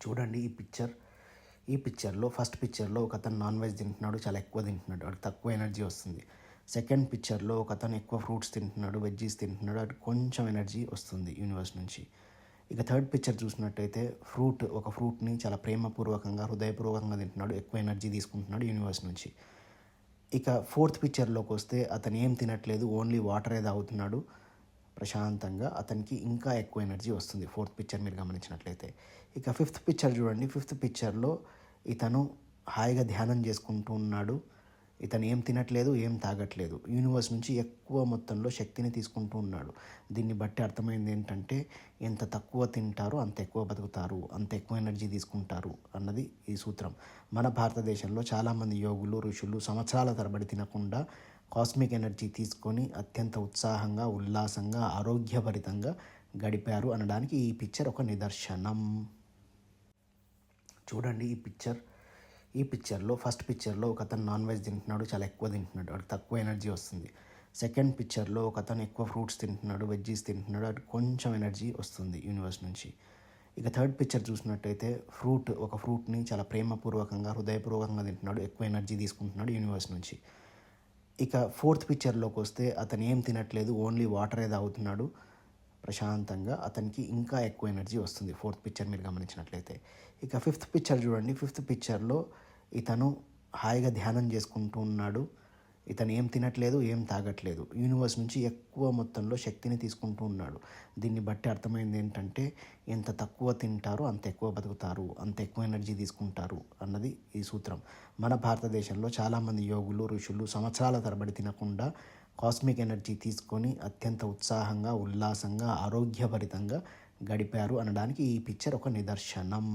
చూడండి ఈ పిక్చర్లో ఫస్ట్ పిక్చర్లో ఒకతను నాన్ వెజ్ తింటున్నాడు, చాలా ఎక్కువ తింటున్నాడు, వాడికి తక్కువ ఎనర్జీ వస్తుంది. సెకండ్ పిక్చర్లో ఒకతను ఎక్కువ ఫ్రూట్స్ తింటున్నాడు, వెజ్జీస్ తింటున్నాడు, వాడికి కొంచెం ఎనర్జీ వస్తుంది యూనివర్స్ నుంచి. ఇక థర్డ్ పిక్చర్ చూసినట్టయితే ఒక ఫ్రూట్ని చాలా ప్రేమపూర్వకంగా హృదయపూర్వకంగా తింటున్నాడు, ఎక్కువ ఎనర్జీ తీసుకుంటున్నాడు యూనివర్స్ నుంచి. ఇక ఫోర్త్ పిక్చర్లోకి వస్తే అతను ఏం తినట్లేదు, ఓన్లీ వాటరే తాగుతున్నాడు ప్రశాంతంగా, అతనికి ఇంకా ఎక్కువ ఎనర్జీ వస్తుంది ఫోర్త్ పిక్చర్ మీరు గమనించినట్లయితే. ఇక ఫిఫ్త్ పిక్చర్ చూడండి, ఫిఫ్త్ పిక్చర్లో ఇతను హాయిగా ధ్యానం చేసుకుంటూ ఉన్నాడు, ఇతను ఏం తినట్లేదు, ఏం తాగట్లేదు, యూనివర్స్ నుంచి ఎక్కువ మొత్తంలో శక్తిని తీసుకుంటూ ఉన్నాడు. దీన్ని బట్టి అర్థమైంది ఏంటంటే ఎంత తక్కువ తింటారో అంత ఎక్కువ బతుకుతారు, అంత ఎక్కువ ఎనర్జీ తీసుకుంటారు అన్నది ఈ సూత్రం. మన భారతదేశంలో చాలామంది యోగులు, ఋషులు సంవత్సరాల తరబడి తినకుండా కాస్మిక్ ఎనర్జీ తీసుకొని అత్యంత ఉత్సాహంగా, ఉల్లాసంగా, ఆరోగ్యభరితంగా గడిపారు అనడానికి ఈ పిక్చర్ ఒక నిదర్శనం. చూడండి ఈ పిక్చర్లో ఫస్ట్ పిక్చర్లో ఒకతను నాన్ వెజ్ తింటున్నాడు, చాలా ఎక్కువ తింటున్నాడు, వాడికి తక్కువ ఎనర్జీ వస్తుంది. సెకండ్ పిక్చర్లో ఒకతను ఎక్కువ ఫ్రూట్స్ తింటున్నాడు, వెజ్జీస్ తింటున్నాడు, వాడికి కొంచెం ఎనర్జీ వస్తుంది యూనివర్స్ నుంచి. ఇక థర్డ్ పిక్చర్ చూసినట్టయితే ఒక ఫ్రూట్ని చాలా ప్రేమపూర్వకంగా హృదయపూర్వకంగా తింటున్నాడు, ఎక్కువ ఎనర్జీ తీసుకుంటున్నాడు యూనివర్స్ నుంచి. ఇక ఫోర్త్ పిక్చర్లోకి వస్తే అతను ఏం తినట్లేదు, ఓన్లీ వాటరే తాగుతున్నాడు ప్రశాంతంగా, అతనికి ఇంకా ఎక్కువ ఎనర్జీ వస్తుంది ఫోర్త్ పిక్చర్ మీరు గమనించినట్లయితే. ఇక ఫిఫ్త్ పిక్చర్ చూడండి, ఫిఫ్త్ పిక్చర్లో ఇతను హాయిగా ధ్యానం చేసుకుంటూ ఉన్నాడు, ఇతను ఏం తినట్లేదు, ఏం తాగట్లేదు, యూనివర్స్ నుంచి ఎక్కువ మొత్తంలో శక్తిని తీసుకుంటూ ఉన్నాడు. దీన్ని బట్టి అర్థమైంది ఏంటంటే ఎంత తక్కువ తింటారో అంత ఎక్కువ బతుకుతారు, అంత ఎక్కువ ఎనర్జీ తీసుకుంటారు అన్నది ఈ సూత్రం. మన భారతదేశంలో చాలామంది యోగులు, ఋషులు సంవత్సరాల తరబడి తినకుండా కాస్మిక్ ఎనర్జీ తీసుకొని అత్యంత ఉత్సాహంగా, ఉల్లాసంగా, ఆరోగ్యభరితంగా గడిపారు అనడానికి ఈ పిక్చర్ ఒక నిదర్శనం.